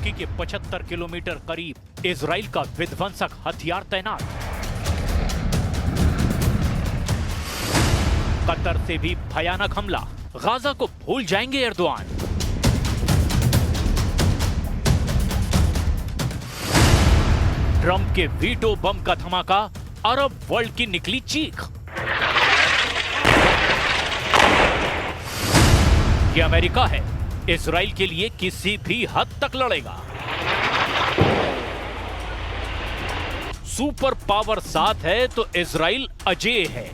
तुर्की के 75 किलोमीटर करीब इजराइल का विध्वंसक हथियार तैनात। कतर से भी भयानक हमला, गाजा को भूल जाएंगे एर्दोआन। ट्रंप के वीटो बम का धमाका, अरब वर्ल्ड की निकली चीख। ये अमेरिका है, इजराइल के लिए किसी भी हद तक लड़ेगा। सुपर पावर साथ है तो इजराइल अजेय है।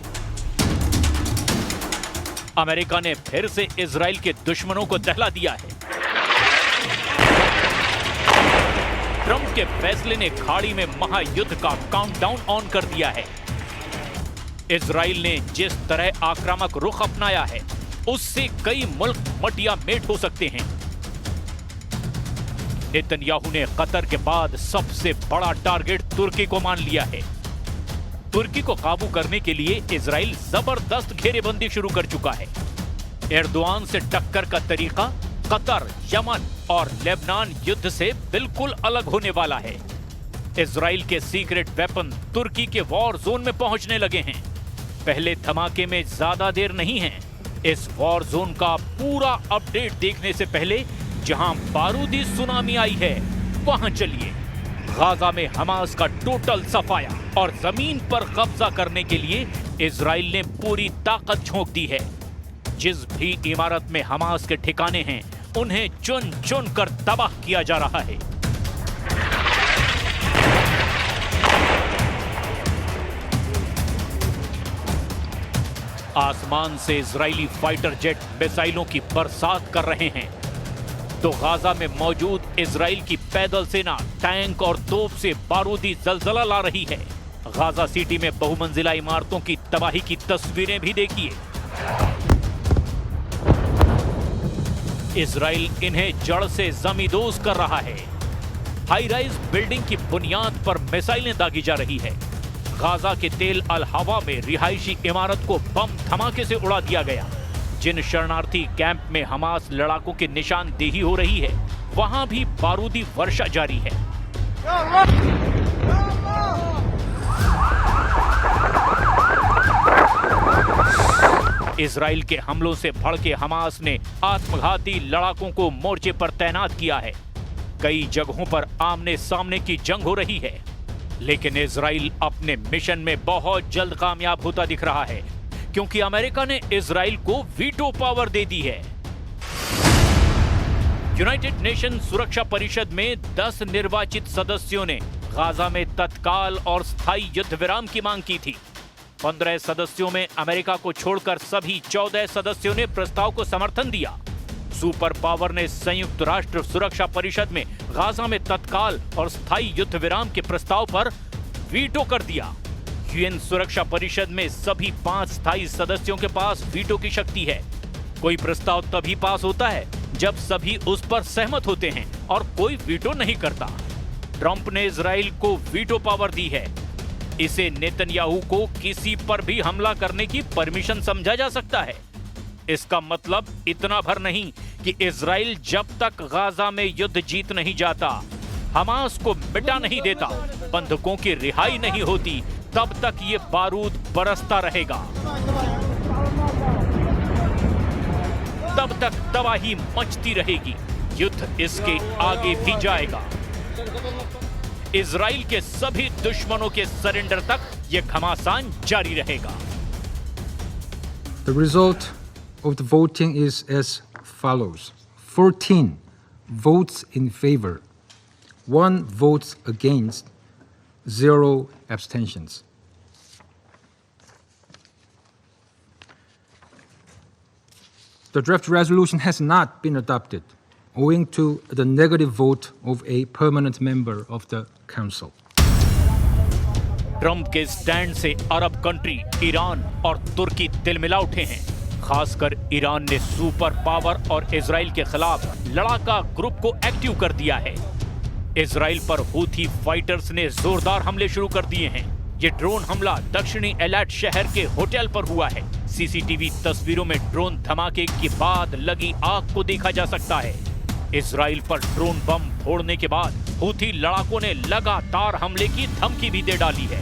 अमेरिका ने फिर से इजराइल के दुश्मनों को दहला दिया है। ट्रंप के फैसले ने खाड़ी में महायुद्ध का काउंटडाउन ऑन कर दिया है। इजराइल ने जिस तरह आक्रामक रुख अपनाया है, उससे कई मुल्क मटिया मेट हो सकते हैं। नेतन्याहू ने कतर के बाद सबसे बड़ा टारगेट तुर्की को मान लिया है। तुर्की को काबू करने के लिए इजराइल जबरदस्त घेरेबंदी शुरू कर चुका है। एर्दोआन से टक्कर का तरीका कतर, यमन और लेबनान युद्ध से बिल्कुल अलग होने वाला है। इजराइल के सीक्रेट वेपन तुर्की के वॉर जोन में पहुंचने लगे हैं। पहले धमाके में ज्यादा देर नहीं है। इस वॉर जोन का पूरा अपडेट देखने से पहले जहां बारूदी सुनामी आई है, वहां चलिए। गाजा में हमास का टोटल सफाया और जमीन पर कब्जा करने के लिए इजराइल ने पूरी ताकत झोंक दी है। जिस भी इमारत में हमास के ठिकाने हैं, उन्हें चुन चुन कर तबाह किया जा रहा है। आसमान से इजरायली फाइटर जेट मिसाइलों की बरसात कर रहे हैं, तो गाजा में मौजूद इजराइल की पैदल सेना टैंक और तोप से बारूदी जलजला ला रही है। गाजा सिटी में बहुमंजिला इमारतों की तबाही की तस्वीरें भी देखिए। इजराइल इन्हें जड़ से जमींदोज कर रहा है। हाई राइज बिल्डिंग की बुनियाद पर मिसाइलें दागी जा रही है। गाजा के तेल अल हवा में रिहायशी इमारत को बम धमाके से उड़ा दिया गया। जिन शरणार्थी कैंप में हमास लड़ाकों की निशानदेही हो रही है, वहां भी बारूदी वर्षा जारी है। इजराइल के हमलों से भड़के हमास ने आत्मघाती लड़ाकों को मोर्चे पर तैनात किया है। कई जगहों पर आमने सामने की जंग हो रही है, लेकिन इजराइल अपने मिशन में बहुत जल्द कामयाब होता दिख रहा है, क्योंकि अमेरिका ने इजराइल को वीटो पावर दे दी है। यूनाइटेड नेशन सुरक्षा परिषद में 10 निर्वाचित सदस्यों ने गाजा में तत्काल और स्थायी युद्ध विराम की मांग की थी। 15 सदस्यों में अमेरिका को छोड़कर सभी 14 सदस्यों ने प्रस्ताव को समर्थन दिया। सुपर पावर ने संयुक्त राष्ट्र सुरक्षा परिषद में गाजा में तत्काल और स्थायी युद्ध विराम के प्रस्ताव पर वीटो कर दिया। यूएन सुरक्षा परिषद में सभी 5 स्थायी सदस्यों के पास वीटो की शक्ति है। कोई प्रस्ताव तभी पास होता है जब सभी उस पर सहमत होते हैं और कोई वीटो नहीं करता। ट्रंप ने इजराइल को वीटो पावर दी है। इसे नेतन्याहू को किसी पर भी हमला करने की परमिशन समझा जा सकता है। इसका मतलब इतना भर नहीं कि इजराइल जब तक गाजा में युद्ध जीत नहीं जाता, हमास को मिटा नहीं देता, बंधकों की रिहाई नहीं होती, तब तक ये बारूद बरसता रहेगा। तब तक तबाही मचती रहेगी। युद्ध इसके आगे भी जाएगा। इजराइल के सभी दुश्मनों के सरेंडर तक यह घमासान जारी रहेगा। The result of the voting is as follows: 14 votes in favor, 1 vote against, 0 abstentions. The draft resolution has not been adopted, owing to the negative vote of a permanent member of the Council. Trump के stand से Arab country Iran और तुर्की तिलमिला उठे हैं। खासकर Iran ने super power और Israel के खिलाफ लड़ाका ग्रुप को एक्टिव कर दिया है। इजराइल पर हूथी फाइटर्स ने जोरदार हमले शुरू कर दिए हैं। ये ड्रोन हमला दक्षिणी एलाट शहर के होटल पर हुआ है। सीसीटीवी तस्वीरों में ड्रोन धमाके के बाद लगी आग को देखा जा सकता है। इजराइल पर ड्रोन बम फोड़ने के बाद हूथी लड़ाकों ने लगातार हमले की धमकी भी दे डाली है।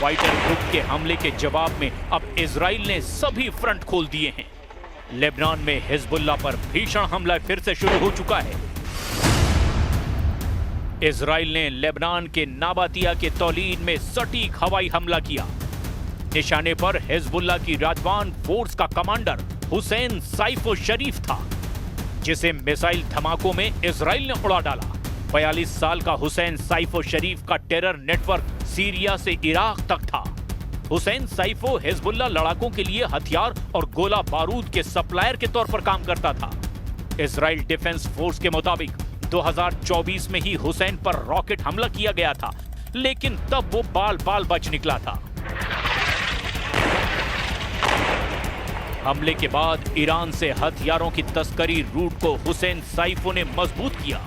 फाइटर ग्रुप के हमले के जवाब में अब इजराइल ने सभी फ्रंट खोल दिए हैं। लेबनान में हिजबुल्लाह पर भीषण हमला फिर से शुरू हो चुका है। इजराइल ने लेबनान के नाबातिया के तौलीन में सटीक हवाई हमला किया। निशाने पर हिजबुल्लाह की राजवान फोर्स का कमांडर हुसैन साइफो शरीफ था, जिसे मिसाइल धमाकों में इजराइल ने उड़ा डाला। 42 साल का हुसैन साइफो शरीफ का टेरर नेटवर्क सीरिया से इराक तक था। हुसैन साइफो हिजबुल्लाह लड़ाकों के लिए हथियार और गोला बारूद के सप्लायर के तौर पर काम करता था। इजराइल डिफेंस फोर्स के मुताबिक 2024 में ही हुसैन पर रॉकेट हमला किया गया था, लेकिन तब वो बाल बाल बच निकला था। हमले के बाद ईरान से हथियारों की तस्करी रूट को हुसैन साइफो ने मजबूत किया।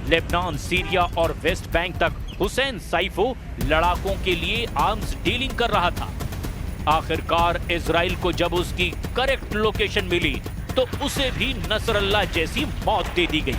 लेबनान, सीरिया और वेस्ट बैंक तक हुसैन साइफो लड़ाकों के लिए आर्म्स डीलिंग कर रहा था। आखिरकार इजराइल को जब उसकी करेक्ट लोकेशन मिली तो उसे भी नसरल्लाह जैसी मौत दे दी गई।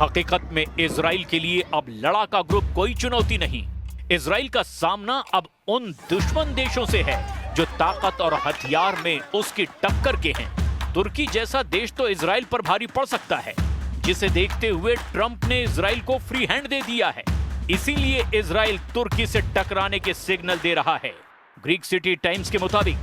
हकीकत में इजराइल के लिए अब लड़ाका ग्रुप कोई चुनौती नहीं। इजराइल का सामना अब उन दुश्मन देशों से है जो ताकत और हथियार में उसकी टक्कर के हैं। तुर्की जैसा देश तो इजराइल पर भारी पड़ सकता है, जिसे देखते हुए ट्रंप ने इजराइल को फ्री हैंड दे दिया है। इसीलिए इजराइल तुर्की से टकराने के सिग्नल दे रहा है। ग्रीक सिटी टाइम्स के मुताबिक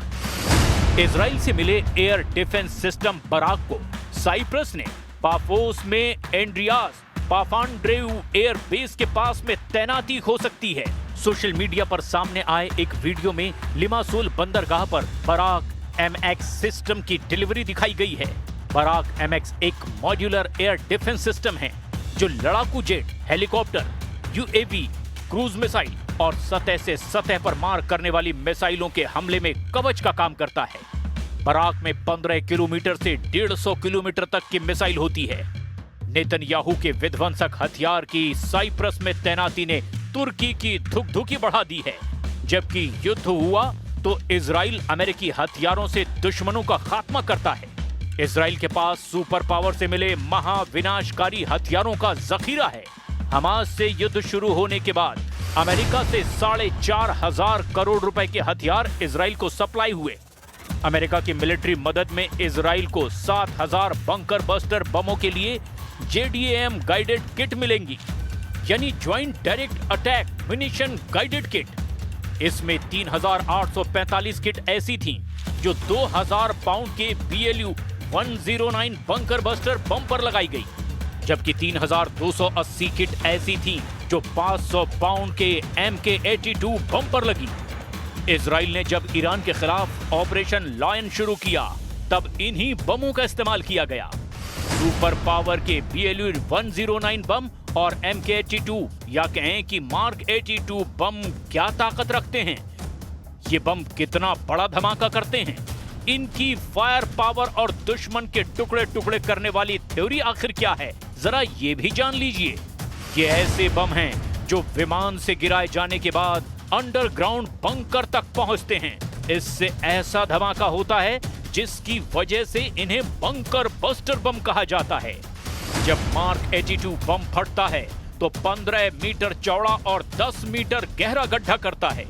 इजराइल से मिले एयर डिफेंस सिस्टम बराक को साइप्रस ने पाफोस में एंड्रियास पापांड्रेउ एयर बेस के पास में तैनाती हो सकती है। सोशल मीडिया पर सामने आए एक वीडियो में लिमासोल बंदरगाह पर बराक MX सिस्टम की डिलीवरी दिखाई गई है। बराक MX एक मॉड्यूलर एयर डिफेंस सिस्टम है जो लड़ाकू jet, helicopter, UAV, cruise missile और सतह से सतह पर मार करने वाली मिसाइलों के हमले में कवच का काम करता है। बराक में 15 किलोमीटर से 150 किलोमीटर तक की मिसाइल होती है। नेतन्याहू के विध्वंसक हथियार की साइप्रस में तैनाती ने तुर्की की धुकधुकी बढ़ा दी है। जबकि युद्ध हुआ तो इजराइल अमेरिकी हथियारों से दुश्मनों का खात्मा करता है। इजराइल के पास सुपर पावर से मिले महाविनाशकारी हथियारों का जखीरा है। हमास से युद्ध शुरू होने के बाद अमेरिका से 4,500 करोड़ रुपए के हथियार इजराइल को सप्लाई हुए। अमेरिका की मिलिट्री मदद में इजराइल को 7,000 बंकर बस्टर बमों के लिए JDAM गाइडेड किट मिलेंगी, यानी joint direct attack munition guided kit. इसमें 3,845 किट ऐसी थीं जो 2,000 पाउंड के BLU 109 बंकर बस्टर बम पर लगाई गई, जबकि 3,280 किट ऐसी थीं जो 500 पाउंड के MK-82 बम पर लगी। इजराइल ने जब ईरान के खिलाफ ऑपरेशन लायन शुरू किया तब इन्हीं बमों का इस्तेमाल किया गया। सुपर पावर के BLU 109 बम और MK-82 या कहें कि मार्क 82 बम क्या ताकत रखते हैं, ये बम कितना बड़ा धमाका करते हैं, इनकी फायर पावर और दुश्मन के टुकड़े टुकड़े करने वाली थ्योरी आखिर क्या है, जरा ये भी जान लीजिए। ये ऐसे बम हैं जो विमान से गिराए जाने के बाद अंडरग्राउंड बंकर तक पहुंचते हैं। इससे ऐसा धमाका होता है जिसकी वजह से इन्हें बंकर बस्टर बम कहा जाता है। जब मार्क 82 बम फटता है तो 15 मीटर चौड़ा और 10 मीटर गहरा गड्ढा करता है।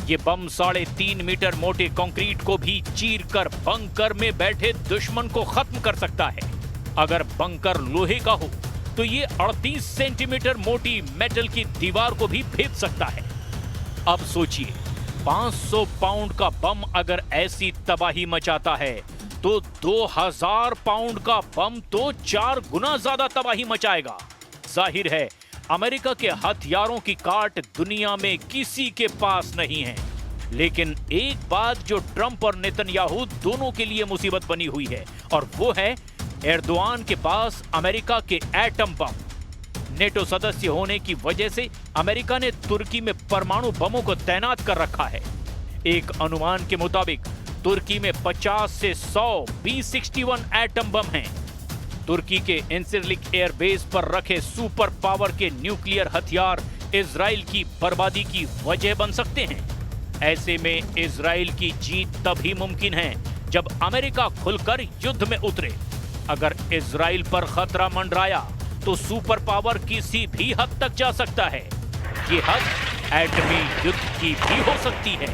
ये बम 3.5 मीटर मोटे कंक्रीट को भी चीरकर बंकर में बैठे दुश्मन को खत्म कर सकता है। अगर बंकर लोहे का हो तो ये 38 सेंटीमीटर मोटी मेटल की दीवार को भी भेद सकता है। अब सोचिए, 500 पाउंड का बम अगर ऐसी तबाही मचाता है तो 2000 पाउंड का बम तो 4 गुना ज्यादा तबाही मचाएगा। जाहिर है अमेरिका के हथियारों की काट दुनिया में किसी के पास नहीं है। लेकिन एक बात जो ट्रंप और नेतन्याहू दोनों के लिए मुसीबत बनी हुई है, और वो है एर्दोआन के पास अमेरिका के एटम बम। नेटो सदस्य होने की वजह से अमेरिका ने तुर्की में परमाणु बमों को तैनात कर रखा है। एक अनुमान के मुताबिक तुर्की में 50 से 100 B-61 एटम बम हैं। तुर्की के इंसिरलिक एयरबेस पर रखे सुपर पावर के न्यूक्लियर हथियार इजराइल की बर्बादी की वजह बन सकते हैं। ऐसे में इजराइल की जीत तभी मुमकिन है जब अमेरिका खुलकर युद्ध में उतरे। अगर इजराइल पर खतरा मंडराया तो सुपर पावर किसी भी हद तक जा सकता है। ये हद एटमी युद्ध की भी हो सकती है।